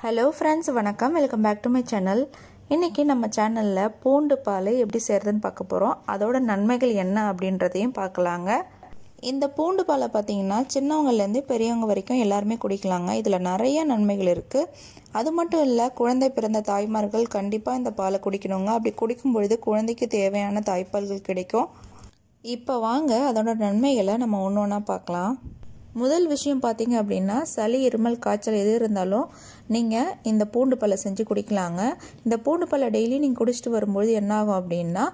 Hello friends, வணக்கம். Welcome back to my channel. இன்றைக்கி நம்ம சேனலில் பூண்டு பால் எப்படி செய்கிறதுன்னு பார்க்க போகிறோம். அதோட நன்மைகள் என்ன அப்படின்றதையும் பார்க்கலாங்க. இந்த பூண்டு பாலை பார்த்திங்கன்னா சின்னவங்கலேருந்து பெரியவங்க வரைக்கும் எல்லாருமே குடிக்கலாங்க. இதில் நிறைய நன்மைகள் இருக்குது. அது மட்டும் இல்லை, குழந்தை பிறந்த தாய்மார்கள் கண்டிப்பாக இந்த பாலை குடிக்கணுங்க. அப்படி குடிக்கும் பொழுது குழந்தைக்கு தேவையான தாய்ப்பால்கள் கிடைக்கும். இப்போ வாங்க அதோட நன்மைகளை நம்ம ஒன்று ஒன்றா பார்க்கலாம். முதல் விஷயம் பார்த்தீங்க அப்படின்னா, சளி, இருமல், காய்ச்சல் எது இருந்தாலும் நீங்கள் இந்த பூண்டு பாலை செஞ்சு குடிக்கலாங்க. இந்த பூண்டு பாலை டெய்லி நீங்கள் குடிச்சிட்டு வரும்போது என்ன ஆகும் அப்படின்னா,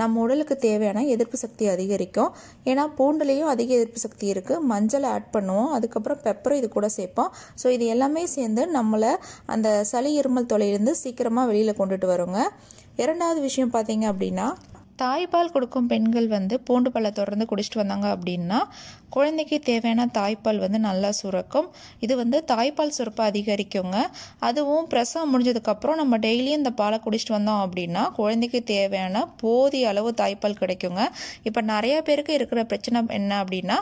நம்ம உடலுக்கு தேவையான எதிர்ப்பு சக்தி அதிகரிக்கும். ஏன்னா பூண்டுலேயும் அதிக எதிர்ப்பு சக்தி இருக்குது. மஞ்சளை ஆட் பண்ணுவோம், அதுக்கப்புறம் பெப்பரும் இது கூட சேர்ப்போம். ஸோ இது எல்லாமே சேர்ந்து நம்மளை அந்த சளி, இருமல் தொல்லையிலிருந்து சீக்கிரமாக வெளியில் கொண்டுட்டு வருங்க. இரண்டாவது விஷயம் பார்த்தீங்க அப்படின்னா, தாய்ப்பால் கொடுக்கும் பெண்கள் பூண்டு பாலை தொடர்ந்து குடிச்சிட்டு வந்தாங்க அப்படின்னா குழந்தைக்கு தேவையான தாய்ப்பால் நல்லா சுரக்கும். இது தாய்ப்பால் சுரப்பை அதிகரிக்குங்க. அதுவும் பிரசவம் முடிஞ்சதுக்கப்புறம் நம்ம டெய்லியும் இந்த பாலை குடிச்சிட்டு வந்தோம் அப்படின்னா குழந்தைக்கு தேவையான போதிய அளவு தாய்ப்பால் கிடைக்குங்க. இப்போ நிறைய பேருக்கு இருக்கிற பிரச்சனை என்ன அப்படின்னா,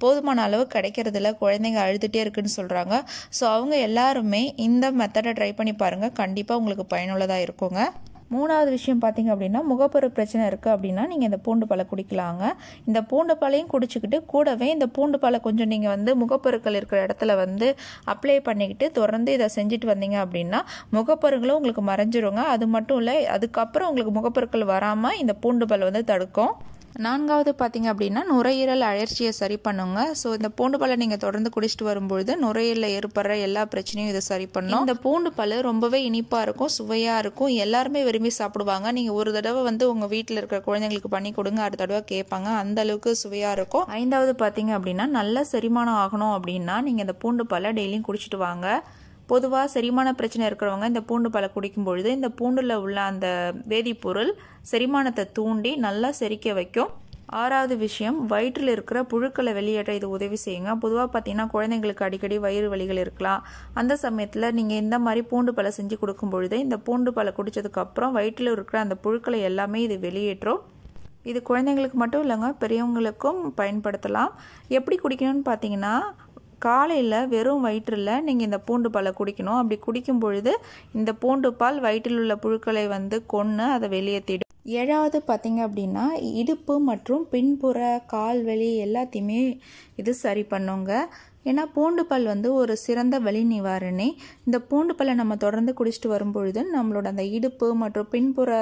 போதுமான அளவு கிடைக்கிறதில்ல, குழந்தைங்க அழுதுகிட்டே இருக்குன்னு சொல்கிறாங்க. ஸோ அவங்க எல்லாருமே இந்த மெத்தடை ட்ரை பண்ணி பாருங்கள். கண்டிப்பாக உங்களுக்கு பயனுள்ளதாக இருக்குங்க. மூணாவது விஷயம் பார்த்தீங்க அப்படின்னா, முகப்பரு பிரச்சனை இருக்குது அப்படின்னா நீங்கள் இந்த பூண்டு பாலை குடிக்கலாங்க. இந்த பூண்டு பாலையும் குடிச்சிக்கிட்டு கூடவே இந்த பூண்டு பாலை கொஞ்சம் நீங்கள் முகப்பருக்கள் இருக்கிற இடத்துல அப்ளை பண்ணிக்கிட்டு தொடர்ந்து இதை செஞ்சுட்டு வந்தீங்க அப்படின்னா முகப்பருங்களும் உங்களுக்கு மறைஞ்சிருங்க. அது மட்டும் இல்லை, அதுக்கப்புறம் உங்களுக்கு முகப்பருக்கள் வராமல் இந்த பூண்டு பால் தடுக்கும். நான்காவது பார்த்தீங்க அப்படின்னா, நுரையீரல் அழற்சியை சரி பண்ணுங்க. ஸோ இந்த பூண்டு பாலை நீங்கள் தொடர்ந்து குடிச்சிட்டு வரும்பொழுது நுரையீரலில் ஏற்படுற எல்லா பிரச்சனையும் இதை சரி பண்ணும். இந்த பூண்டு பால் ரொம்பவே இனிப்பாக இருக்கும், சுவையாக இருக்கும், எல்லாருமே விரும்பி சாப்பிடுவாங்க. நீங்கள் ஒரு தடவை உங்கள் வீட்டில் இருக்கிற குழந்தைங்களுக்கு பண்ணி கொடுங்க, அடுத்த தடவை கேட்பாங்க, அந்த அளவுக்கு சுவையாக இருக்கும். ஐந்தாவது பார்த்தீங்க அப்படின்னா, நல்ல செரிமானம் ஆகணும் அப்படின்னா நீங்கள் இந்த பூண்டு பாலை டெய்லியும் குடிச்சிட்டு வாங்க. பொதுவாக செரிமான பிரச்சனை இருக்கிறவங்க இந்த பூண்டு பாலை குடிக்கும் பொழுது இந்த பூண்டில் உள்ள அந்த வேதிப்பொருள் செரிமானத்தை தூண்டி நல்லா செரிக்க வைக்கும். ஆறாவது விஷயம், வயிற்றில் இருக்கிற புழுக்களை வெளியேற்ற இது உதவி செய்யுங்க. பொதுவாக பார்த்தீங்கன்னா குழந்தைங்களுக்கு அடிக்கடி வயிறு வலிகள் இருக்கலாம். அந்த சமயத்தில் நீங்கள் இந்த மாதிரி பூண்டு பாலை செஞ்சு கொடுக்கும் பொழுது இந்த பூண்டு பாலை குடித்ததுக்கப்புறம் வயிற்றில் இருக்கிற அந்த புழுக்களை எல்லாமே இது வெளியேற்றும். இது குழந்தைங்களுக்கு மட்டும் இல்லைங்க, பெரியவங்களுக்கும் பயன்படுத்தலாம். எப்படி குடிக்கணும்னு பார்த்தீங்கன்னா, காலையில் வெறும் வயிற்றில் நீங்கள் இந்த பூண்டு பாலை குடிக்கணும். அப்படி குடிக்கும் பொழுது இந்த பூண்டு பால் வயிற்றில் உள்ள புழுக்களை கொன்று அதை வெளியேற்றிடும். ஏழாவது பார்த்தீங்க அப்படின்னா, இடுப்பு மற்றும் பின்புற கால்வலி எல்லாத்தையுமே இது சரி பண்ணுங்க. ஏன்னா பூண்டு பால் ஒரு சிறந்த வலி நிவாரணி. இந்த பூண்டு பாலை நம்ம தொடர்ந்து குடிச்சிட்டு வரும்பொழுது நம்மளோட அந்த இடுப்பு மற்றும் பின்புற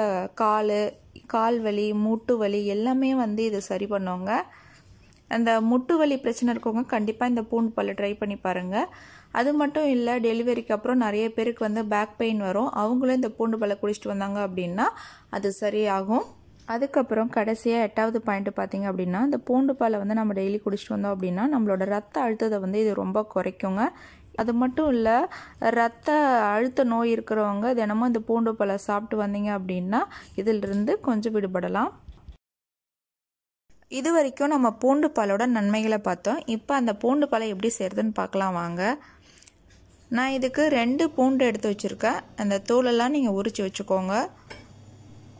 கால்வலி, மூட்டு வலி எல்லாமே இது சரி பண்ணுங்க. அந்த முட்டு வலி பிரச்சனை இருக்கவங்க கண்டிப்பாக இந்த பூண்டு பாலை ட்ரை பண்ணி பாருங்கள். அது மட்டும் இல்லை, டெலிவரிக்கு அப்புறம் நிறைய பேருக்கு பேக் பெயின் வரும். அவங்களும் இந்த பூண்டு பாலை குடிச்சிட்டு வந்தாங்க அப்படின்னா அது சரியாகும். அதுக்கப்புறம் கடைசியாக எட்டாவது பாயிண்ட் பார்த்தீங்க அப்படின்னா, இந்த பூண்டு பாலை நம்ம டெய்லி குடிச்சிட்டு வந்தோம் அப்படின்னா நம்மளோட ரத்த அழுத்தத்தை இது ரொம்ப குறைக்குங்க. அது மட்டும் இல்லை, ரத்த அழுத்த நோய் இருக்கிறவங்க தினமும் இந்த பூண்டு பாலை சாப்பிட்டு வந்தீங்க அப்படின்னா இதிலிருந்து கொஞ்சம் விடுபடலாம். இது வரைக்கும் நம்ம பூண்டு பாலோட நன்மைகளை பார்த்தோம். இப்போ அந்த பூண்டு பாலை எப்படி செய்கிறதுன்னு பார்க்கலாம் வாங்க. நான் இதுக்கு 2 பூண்டு எடுத்து வச்சுருக்கேன். அந்த தோலெல்லாம் நீங்கள் உரித்து வச்சுக்கோங்க.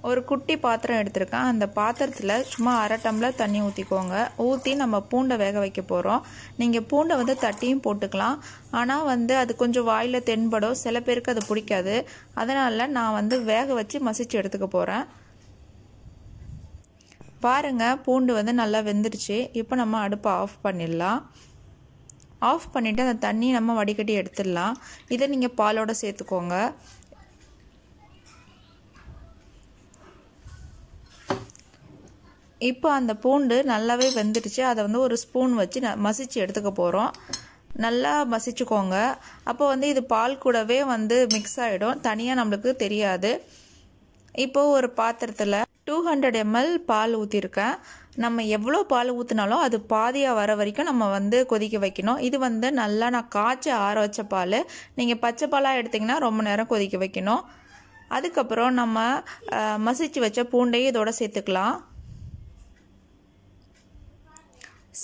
ஒரு குட்டி பாத்திரம் எடுத்திருக்கேன். அந்த பாத்திரத்தில் சும்மா 1/2 டம்ளர் தண்ணி ஊற்றிக்கோங்க. ஊற்றி நம்ம பூண்டை வேக வைக்க போகிறோம். நீங்கள் பூண்டை தட்டியும் போட்டுக்கலாம். ஆனால் அது கொஞ்சம் வாயில் தென்படும், சில பேருக்கு அது பிடிக்காது. அதனால் நான் வேக வச்சு மசிச்சு எடுத்துக்க போகிறேன். பாருங்கள், பூண்டு நல்லா வெந்துருச்சு. இப்போ நம்ம அடுப்பை ஆஃப் பண்ணிடலாம். ஆஃப் பண்ணிவிட்டு அந்த தண்ணி நம்ம வடிகட்டி எடுத்துடலாம். இதை நீங்கள் பாலோடு சேர்த்துக்கோங்க. இப்போ அந்த பூண்டு நல்லாவே வெந்துருச்சு. அதை ஒரு ஸ்பூன் வச்சு மசிச்சு எடுத்துக்க போகிறோம். நல்லா மசிச்சுக்கோங்க. அப்போ இது பால் கூடவே மிக்ஸ் ஆகிடும், தனியாக நம்மளுக்கு தெரியாது. இப்போது ஒரு பாத்திரத்தில் 200 ml பால் ஊற்றிருக்கேன். நம்ம எவ்வளோ பால் ஊற்றினாலும் அது பாதியாக வர வரைக்கும் நம்ம கொதிக்க வைக்கணும். இது நல்லா நான் காய்ச்சி ஆற வச்ச பால். நீங்கள் பச்சை பாலாக எடுத்திங்கன்னா ரொம்ப நேரம் கொதிக்க வைக்கணும். அதுக்கப்புறம் நம்ம மசிச்சு வச்ச பூண்டையும் இதோட சேர்த்துக்கலாம்.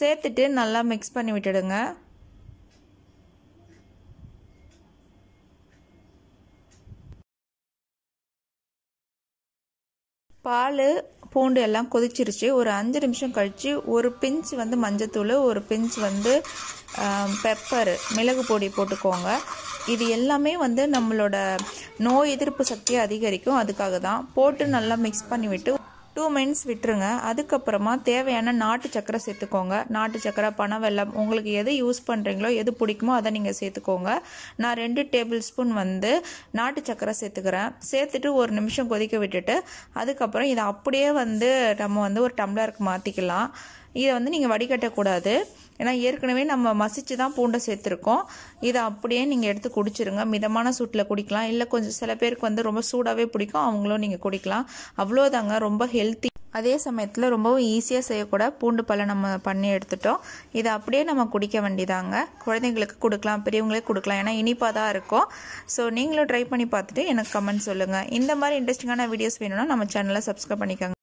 சேர்த்துட்டு நல்லா மிக்ஸ் பண்ணி விட்டுடுங்க. பால், பூண்டு எல்லாம் கொதிச்சிருச்சு. ஒரு 5 நிமிஷம் கழித்து ஒரு பிஞ்ச் மஞ்சத்தூள், ஒரு பிஞ்ச் பெப்பர், மிளகு பொடி போட்டுக்கோங்க. இது எல்லாமே வந்து நம்மளோட நோய் எதிர்ப்பு சக்தியை அதிகரிக்கும். அதுக்காக தான். போட்டு நல்லா மிக்ஸ் பண்ணிவிட்டு 2 மினிட்ஸ் விட்டுருங்க. அதுக்கப்புறமா தேவையான நாட்டு சக்கரை சேர்த்துக்கோங்க. நாட்டு சக்கரை, பனவெல்லம், உங்களுக்கு எது யூஸ் பண்ணுறீங்களோ, எது பிடிக்குமோ அதை நீங்கள் சேர்த்துக்கோங்க. நான் 2 டேபிள் ஸ்பூன் வந்து நாட்டு சக்கரை சேர்த்துக்கிறேன். சேர்த்துட்டு 1 நிமிஷம் கொதிக்க விட்டுட்டு அதுக்கப்புறம் இதை அப்படியே வந்து நம்ம வந்து ஒரு டம்ளருக்கு மாற்றிக்கலாம். இதை வந்து நீங்கள் வடிகட்டக்கூடாது. ஏன்னா ஏற்கனவே நம்ம மசிச்சு தான் பூண்டை சேர்த்துருக்கோம். இதை அப்படியே நீங்கள் எடுத்து குடிச்சிருங்க. மிதமான சூட்டில் குடிக்கலாம். இல்லை கொஞ்சம் சில பேருக்கு வந்து ரொம்ப சூடாகவே பிடிக்கும், அவங்களும் நீங்கள் குடிக்கலாம். அவ்வளோதாங்க. ரொம்ப ஹெல்த்தி. அதே சமயத்தில் ரொம்பவும் ஈஸியாக செய்யக்கூட பூண்டு பாலை நம்ம பண்ணி எடுத்துட்டோம். இதை அப்படியே நம்ம குடிக்க வேண்டியதாங்க. குழந்தைங்களுக்கு கொடுக்கலாம், பெரியவங்களே கொடுக்கலாம். ஏன்னா இனிப்பாக தான் இருக்கும். ஸோ நீங்களும் ட்ரை பண்ணி பார்த்துட்டு எனக்கு கமெண்ட் சொல்லுங்கள். இந்த மாதிரி இன்ட்ரெஸ்டிங்கான வீடியோஸ் வேணும்னா நம்ம சேனலை சப்ஸ்கிரைப் பண்ணிக்கோங்க.